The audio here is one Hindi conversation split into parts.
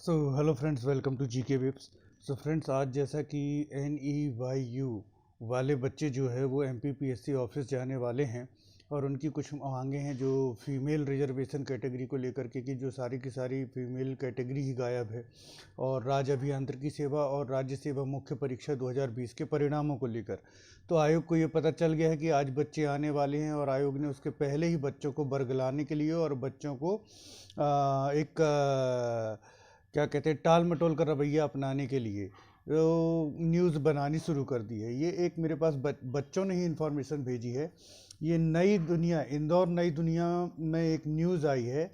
Hello friends, welcome to GK विप्स। फ्रेंड्स, आज जैसा कि NEYU वाले बच्चे जो है वो MPPSC ऑफिस जाने वाले हैं और उनकी कुछ मांगे हैं जो फीमेल रिजर्वेशन कैटेगरी को लेकर के, कि जो सारी की सारी फीमेल कैटेगरी ही गायब है, और राज्य अभियांत्रिकी सेवा और राज्य सेवा मुख्य परीक्षा 2020 के परिणामों को लेकर। तो आयोग को ये पता चल गया है कि आज बच्चे आने वाले हैं, और आयोग ने उसके पहले ही बच्चों को बरगलाने के लिए और बच्चों को एक क्या कहते हैं, टाल मटोल का रवैया अपनाने के लिए तो न्यूज़ बनानी शुरू कर दी है। ये एक मेरे पास बच्चों ने ही इन्फॉर्मेशन भेजी है। ये नई दुनिया, इंदौर नई दुनिया में एक न्यूज़ आई है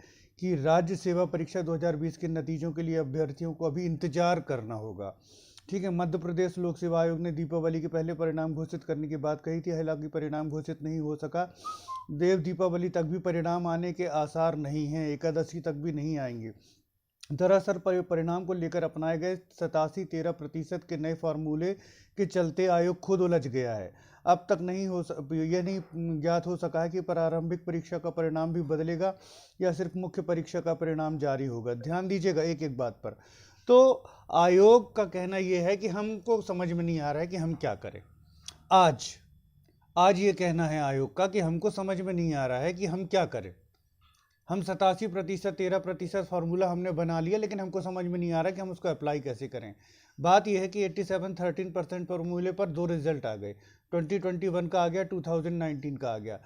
कि राज्य सेवा परीक्षा 2020 के नतीजों के लिए अभ्यर्थियों को अभी इंतजार करना होगा। ठीक है, मध्य प्रदेश लोक सेवा आयोग ने दीपावली के पहले परिणाम घोषित करने की बात कही थी, हालांकि परिणाम घोषित नहीं हो सका। देव दीपावली तक भी परिणाम आने के आसार नहीं हैं, एकादशी तक भी नहीं आएंगे। दरअसल परिणाम को लेकर अपनाए गए 87-13% के नए फार्मूले के चलते आयोग खुद उलझ गया है। अब तक यह नहीं ज्ञात हो सका है कि प्रारंभिक परीक्षा का परिणाम भी बदलेगा या सिर्फ मुख्य परीक्षा का परिणाम जारी होगा। ध्यान दीजिएगा एक एक बात पर। तो आयोग का कहना यह है कि हमको समझ में नहीं आ रहा है कि हम क्या करें। आज ये कहना है आयोग का कि हमको समझ में नहीं आ रहा है कि हम क्या करें। हम 87%, 13% फार्मूला हमने बना लिया, लेकिन हमको समझ में नहीं आ रहा कि हम उसको अप्लाई कैसे करें। बात यह है कि 13% फार्मूले पर दो रिजल्ट आ गए। 2021 का आ गया, 2019 का आ गया।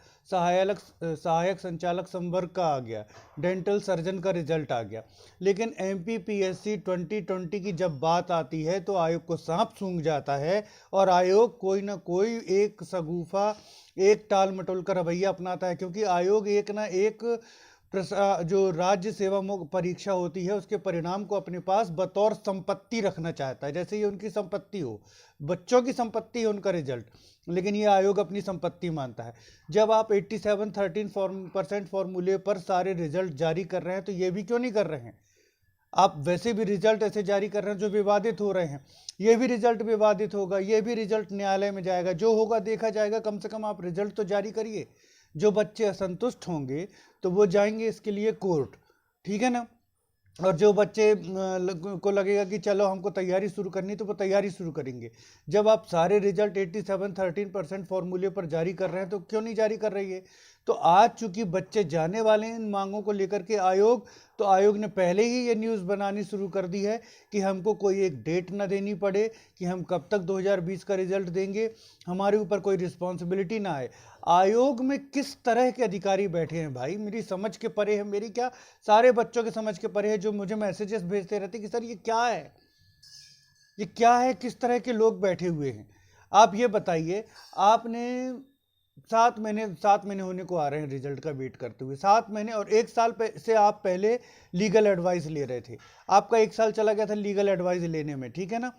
सहायक संचालक संवर्ग का आ गया, डेंटल सर्जन का रिजल्ट आ गया। लेकिन MPPSC 2020 की जब बात आती है तो आयोग को सांप सूंघ जाता है, और आयोग कोई ना कोई एक सगुफा, एक टाल मटोल का रवैया अपनाता है। क्योंकि आयोग एक ना एक जो राज्य सेवा परीक्षा होती है उसके परिणाम को अपने पास बतौर संपत्ति रखना चाहता है, जैसे ये उनकी संपत्ति हो, बच्चों की संपत्ति है उनका रिजल्ट, लेकिन ये आयोग अपनी संपत्ति मानता है। जब आप 87-13% फॉर्मूले पर सारे रिजल्ट जारी कर रहे हैं तो ये भी क्यों नहीं कर रहे हैं? आप वैसे भी रिजल्ट ऐसे जारी कर रहे हैं जो विवादित हो रहे हैं, ये भी रिजल्ट विवादित होगा, ये भी रिजल्ट न्यायालय में जाएगा, जो होगा देखा जाएगा। कम से कम आप रिजल्ट तो जारी करिए। जो बच्चे असंतुष्ट होंगे तो वो जाएंगे इसके लिए कोर्ट, ठीक है ना। और जो बच्चे को लगेगा कि चलो हमको तैयारी शुरू करनी, तो वो तैयारी शुरू करेंगे। जब आप सारे रिजल्ट 87-13% फॉर्मूले पर जारी कर रहे हैं तो क्यों नहीं जारी कर रही है? तो आज चूंकि बच्चे जाने वाले हैं इन मांगों को लेकर के आयोग ने पहले ही ये न्यूज़ बनानी शुरू कर दी है कि हमको कोई एक डेट ना देनी पड़े कि हम कब तक 2020 का रिजल्ट देंगे, हमारे ऊपर कोई रिस्पॉन्सिबिलिटी ना आए। आयोग में किस तरह के अधिकारी बैठे हैं भाई, मेरी समझ के परे है। मेरी क्या, सारे बच्चों के समझ के परे है, जो मुझे मैसेजेस भेजते रहते कि सर ये क्या है, ये क्या है, किस तरह के लोग बैठे हुए हैं। आप ये बताइए, आपने 7 महीने होने को आ रहे हैं रिजल्ट का वेट करते हुए, 7 महीने, और 1 साल से आप पहले लीगल एडवाइस ले रहे थे। आपका 1 साल चला गया था लीगल एडवाइस लेने में, ठीक है ना।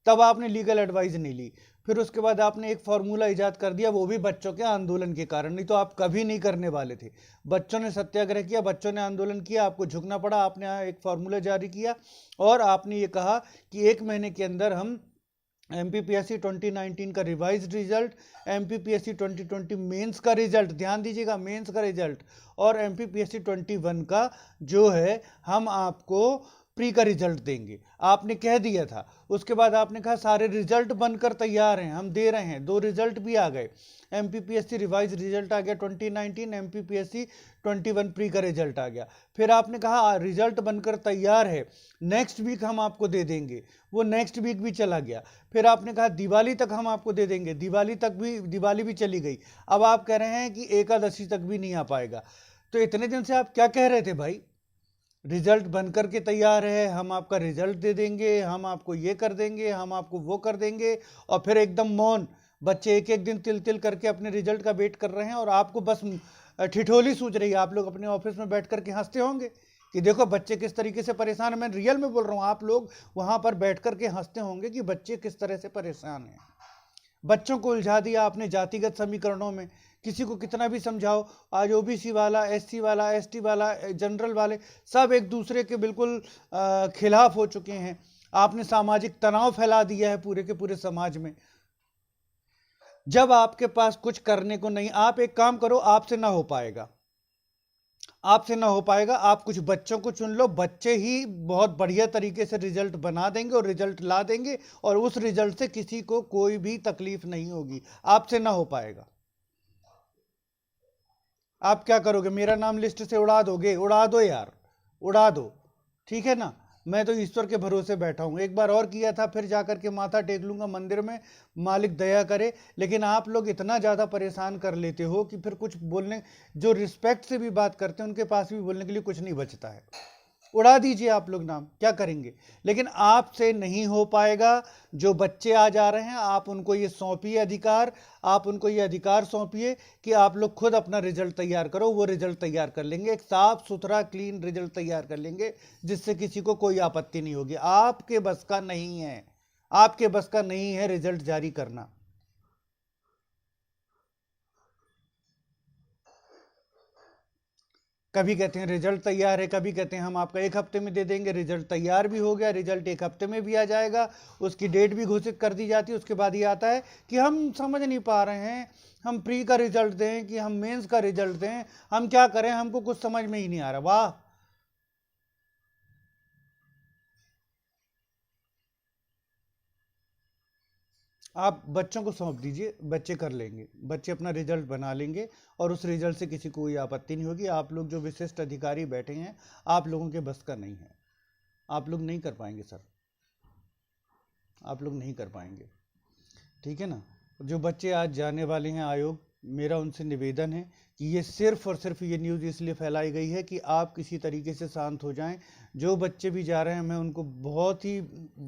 तब आपने लीगल एडवाइस नहीं ली, फिर उसके बाद आपने एक फॉर्मूला इजाद कर दिया, वो भी बच्चों के आंदोलन के कारण, नहीं तो आप कभी नहीं करने वाले थे। बच्चों ने सत्याग्रह किया, बच्चों ने आंदोलन किया, आपको झुकना पड़ा, आपने एक फॉर्मूला जारी किया और आपने ये कहा कि 1 महीने के अंदर हम MPPSC 2019 का रिवाइज रिजल्ट, MPPSC 2020 मेंस का रिजल्ट, ध्यान दीजिएगा मेंस का रिजल्ट, और MPPSC 21 का जो है हम आपको प्री का रिजल्ट देंगे, आपने कह दिया था। उसके बाद आपने कहा सारे रिजल्ट बनकर तैयार हैं, हम दे रहे हैं। 2 रिजल्ट भी आ गए, MPPSC रिवाइज रिजल्ट आ गया 2019, MPPSC 21 प्री का रिजल्ट आ गया। फिर आपने कहा रिजल्ट बनकर तैयार है, नेक्स्ट वीक हम आपको दे देंगे, वो नेक्स्ट वीक भी चला गया। फिर आपने कहा दिवाली तक हम आपको दे देंगे, दिवाली भी चली गई। अब आप कह रहे हैं कि एकादशी तक भी नहीं आ पाएगा। तो इतने दिन से आप क्या कह रहे थे भाई? रिजल्ट बनकर के तैयार है, हम आपका रिजल्ट दे देंगे, हम आपको ये कर देंगे, हम आपको वो कर देंगे, और फिर एकदम मौन। बच्चे एक एक दिन तिल तिल करके अपने रिजल्ट का वेट कर रहे हैं, और आपको बस ठिठोली सूझ रही है। आप लोग अपने ऑफिस में बैठ करके हंसते होंगे कि देखो बच्चे किस तरीके से परेशान है। मैं रियल में बोल रहा हूँ, आप लोग वहां पर बैठ करके हंसते होंगे कि बच्चे किस तरह से परेशान हैं। बच्चों को उलझा दिया आपने जातिगत समीकरणों में, किसी को कितना भी समझाओ, आज OBC वाला, SC वाला, ST वाला, जनरल वाले सब एक दूसरे के बिल्कुल खिलाफ हो चुके हैं। आपने सामाजिक तनाव फैला दिया है पूरे के पूरे समाज में। जब आपके पास कुछ करने को नहीं, आप एक काम करो, आपसे ना हो पाएगा, आपसे ना हो पाएगा। आप कुछ बच्चों को चुन लो, बच्चे ही बहुत बढ़िया तरीके से रिजल्ट बना देंगे और रिजल्ट ला देंगे, और उस रिजल्ट से किसी को कोई भी तकलीफ नहीं होगी। आपसे ना हो पाएगा। आप क्या करोगे, मेरा नाम लिस्ट से उड़ा दोगे? उड़ा दो यार, उड़ा दो, ठीक है ना। मैं तो ईश्वर के भरोसे बैठा हूं। एक बार और किया था, फिर जाकर के माथा टेक लूंगा मंदिर में, मालिक दया करे। लेकिन आप लोग इतना ज्यादा परेशान कर लेते हो कि फिर कुछ बोलने, जो रिस्पेक्ट से भी बात करते हैं उनके पास भी बोलने के लिए कुछ नहीं बचता है। उड़ा दीजिए आप लोग नाम, क्या करेंगे। लेकिन आपसे नहीं हो पाएगा। जो बच्चे आ जा रहे हैं, आप उनको ये सौंपिए अधिकार, आप उनको ये अधिकार सौंपिए कि आप लोग खुद अपना रिजल्ट तैयार करो। वो रिजल्ट तैयार कर लेंगे, एक साफ सुथरा क्लीन रिजल्ट तैयार कर लेंगे, जिससे किसी को कोई आपत्ति नहीं होगी। आपके बस का नहीं है, आपके बस का नहीं है रिजल्ट जारी करना। कभी कहते हैं रिजल्ट तैयार है, कभी कहते हैं हम आपका 1 हफ्ते में दे देंगे। रिजल्ट तैयार भी हो गया, रिजल्ट 1 हफ्ते में भी आ जाएगा, उसकी डेट भी घोषित कर दी जाती है। उसके बाद ये आता है कि हम समझ नहीं पा रहे हैं, हम प्री का रिजल्ट दें कि हम मेंस का रिजल्ट दें, हम क्या करें, हमको कुछ समझ में ही नहीं आ रहा। वाह, आप बच्चों को सौंप दीजिए, बच्चे कर लेंगे, बच्चे अपना रिजल्ट बना लेंगे, और उस रिजल्ट से किसी को कोई आपत्ति नहीं होगी। आप लोग जो विशिष्ट अधिकारी बैठे हैं, आप लोगों के बस का नहीं है, आप लोग नहीं कर पाएंगे सर, आप लोग नहीं कर पाएंगे, ठीक है ना। जो बच्चे आज जाने वाले हैं आयोग, मेरा उनसे निवेदन है कि ये सिर्फ और सिर्फ ये न्यूज़ इसलिए फैलाई गई है कि आप किसी तरीके से शांत हो जाएं। जो बच्चे भी जा रहे हैं, मैं उनको बहुत ही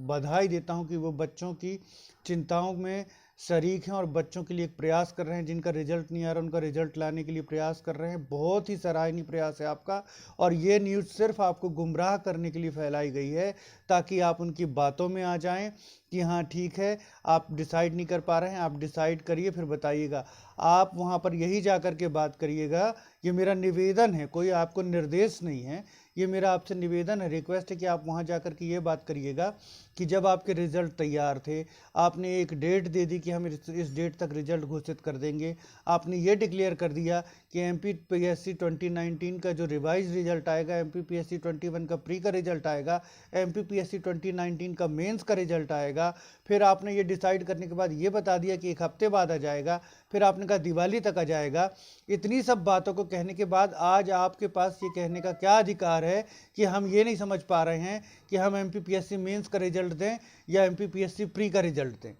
बधाई देता हूं कि वो बच्चों की चिंताओं में शरीक हैं और बच्चों के लिए एक प्रयास कर रहे हैं। जिनका रिजल्ट नहीं आ रहा, उनका रिजल्ट लाने के लिए प्रयास कर रहे हैं। बहुत ही सराहनीय प्रयास है आपका। और ये न्यूज़ सिर्फ आपको गुमराह करने के लिए फैलाई गई है, ताकि आप उनकी बातों में आ जाएं कि हाँ ठीक है, आप डिसाइड नहीं कर पा रहे हैं, आप डिसाइड करिए, फिर बताइएगा। आप वहाँ पर यही जा कर के बात करिएगा। ये मेरा निवेदन है, कोई आपको निर्देश नहीं है, ये मेरा आपसे निवेदन है, रिक्वेस्ट है कि आप वहाँ जा कर के ये बात करिएगा कि जब आपके रिजल्ट तैयार थे, आपने एक डेट दे दी कि हम इस डेट तक रिजल्ट घोषित कर देंगे। आपने ये डिक्लेयर कर दिया कि MPPSC 2019 का जो रिवाइज रिजल्ट आएगा, MPPSC 21 का प्री का रिजल्ट आएगा, MPPSC 2019 का मेंस का रिजल्ट आएगा। फिर आपने ये डिसाइड करने के बाद ये बता दिया कि 1 हफ्ते बाद आ जाएगा, फिर आपने कहा दिवाली तक आ जाएगा। इतनी सब बातों को कहने के बाद आज आपके पास ये कहने का क्या अधिकार है कि हम ये नहीं समझ पा रहे हैं कि हम MPPSC मेंस का रिजल्ट दें या MPPSC प्री का रिजल्ट दें।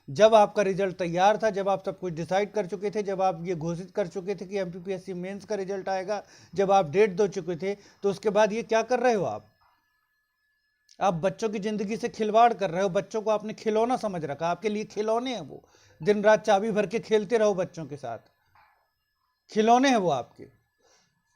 जब आपका रिजल्ट तैयार था, जब आप सब कुछ डिसाइड कर चुके थे, जब आप ये घोषित कर चुके थे कि MPPSC मेंस का रिजल्ट आएगा, जब आप डेट दे चुके थे, तो उसके बाद ये क्या कर रहे हो आप बच्चों की जिंदगी से खिलवाड़ कर रहे हो। बच्चों को आपने खिलौना समझ रखा, आपके लिए खिलौने हैं वो। दिन रात चाबी भर के खेलते रहो बच्चों के साथ, खिलौने हैं वो आपके।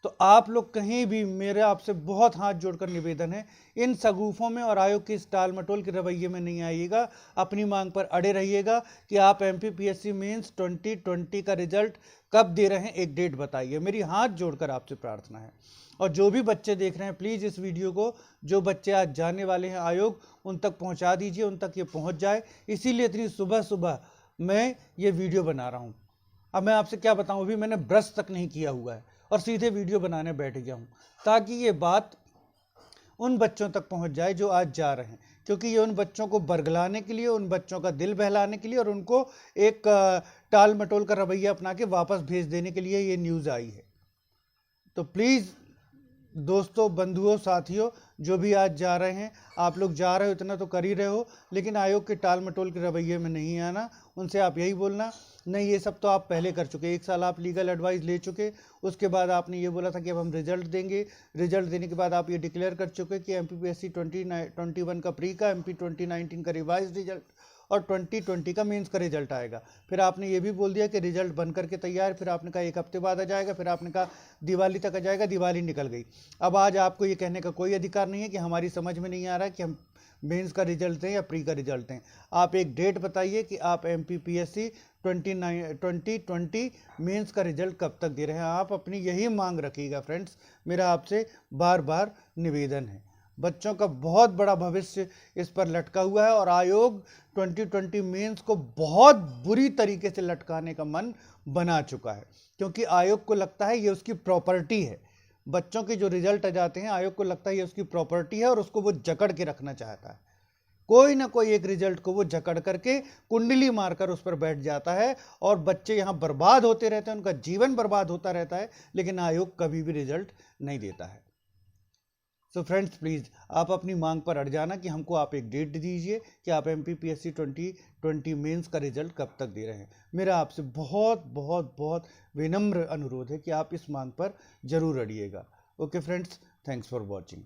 तो आप लोग कहीं भी, मेरे आपसे बहुत हाथ जोड़कर निवेदन है, इन सगुफों में और आयोग के इस टाल मटोल के रवैये में नहीं आइएगा। अपनी मांग पर अड़े रहिएगा कि आप MPPSC मेंस 2020 का रिजल्ट कब दे रहे हैं, एक डेट बताइए। मेरी हाथ जोड़कर आपसे प्रार्थना है। और जो भी बच्चे देख रहे हैं, प्लीज़ इस वीडियो को, जो बच्चे आज जाने वाले हैं आयोग, उन तक पहुंचा दीजिए, उन तक ये पहुंच जाए। इसीलिए इतनी सुबह सुबह मैं ये वीडियो बना रहा हूँ। अब मैं आपसे क्या बताऊँ, अभी मैंने ब्रश तक नहीं किया हुआ है और सीधे वीडियो बनाने बैठ गया हूँ, ताकि ये बात उन बच्चों तक पहुँच जाए जो आज जा रहे हैं। क्योंकि ये उन बच्चों को बरगलाने के लिए, उन बच्चों का दिल बहलाने के लिए, और उनको एक टाल मटोल का रवैया अपना के वापस भेज देने के लिए ये न्यूज़ आई है। तो प्लीज़ दोस्तों, बंधुओं, साथियों, जो भी आज जा रहे हैं, आप लोग जा रहे हो, इतना तो कर ही रहे हो, लेकिन आयोग के टाल मटोल के रवैये में नहीं आना। उनसे आप यही बोलना, नहीं ये सब तो आप पहले कर चुके, 1 साल आप लीगल एडवाइस ले चुके। उसके बाद आपने ये बोला था कि अब हम रिजल्ट देंगे। रिजल्ट देने के बाद आप ये डिक्लेयर कर चुके कि MPPSC 2021 का प्री का, MP 2019 का रिवाइज रिजल्ट और 2020 का मेंस का रिजल्ट आएगा। फिर आपने ये भी बोल दिया कि रिजल्ट बन करके तैयार। फिर आपने कहा 1 हफ्ते बाद आ जाएगा। फिर आपने कहा दिवाली तक आ जाएगा। दिवाली निकल गई। अब आज आपको ये कहने का कोई अधिकार नहीं है कि हमारी समझ में नहीं आ रहा है कि हम मेंस का रिजल्ट दें या प्री का रिजल्ट दें। आप एक डेट बताइए कि आप MPPSC 2020 मेंस का रिजल्ट कब तक दे रहे हैं। आप अपनी यही मांग रखिएगा फ्रेंड्स, मेरा आपसे बार बार निवेदन है। बच्चों का बहुत बड़ा भविष्य इस पर लटका हुआ है, और आयोग 2020 मेंस को बहुत बुरी तरीके से लटकाने का मन बना चुका है, क्योंकि आयोग को लगता है ये उसकी प्रॉपर्टी है। बच्चों के जो रिजल्ट आ जाते हैं, आयोग को लगता है ये उसकी प्रॉपर्टी है और उसको वो जकड़ के रखना चाहता है। कोई ना कोई एक रिजल्ट को वो जकड़ करके कुंडली मारकर उस पर बैठ जाता है और बच्चे यहाँ बर्बाद होते रहते हैं, उनका जीवन बर्बाद होता रहता है, लेकिन आयोग कभी भी रिजल्ट नहीं देता है। सो फ्रेंड्स, प्लीज़ आप अपनी मांग पर अड़ जाना कि हमको आप एक डेट दीजिए कि आप MPPSC 2020 मेंस का रिजल्ट कब तक दे रहे हैं। मेरा आपसे बहुत बहुत बहुत विनम्र अनुरोध है कि आप इस मांग पर जरूर अड़िएगा। Okay friends, thanks for watching.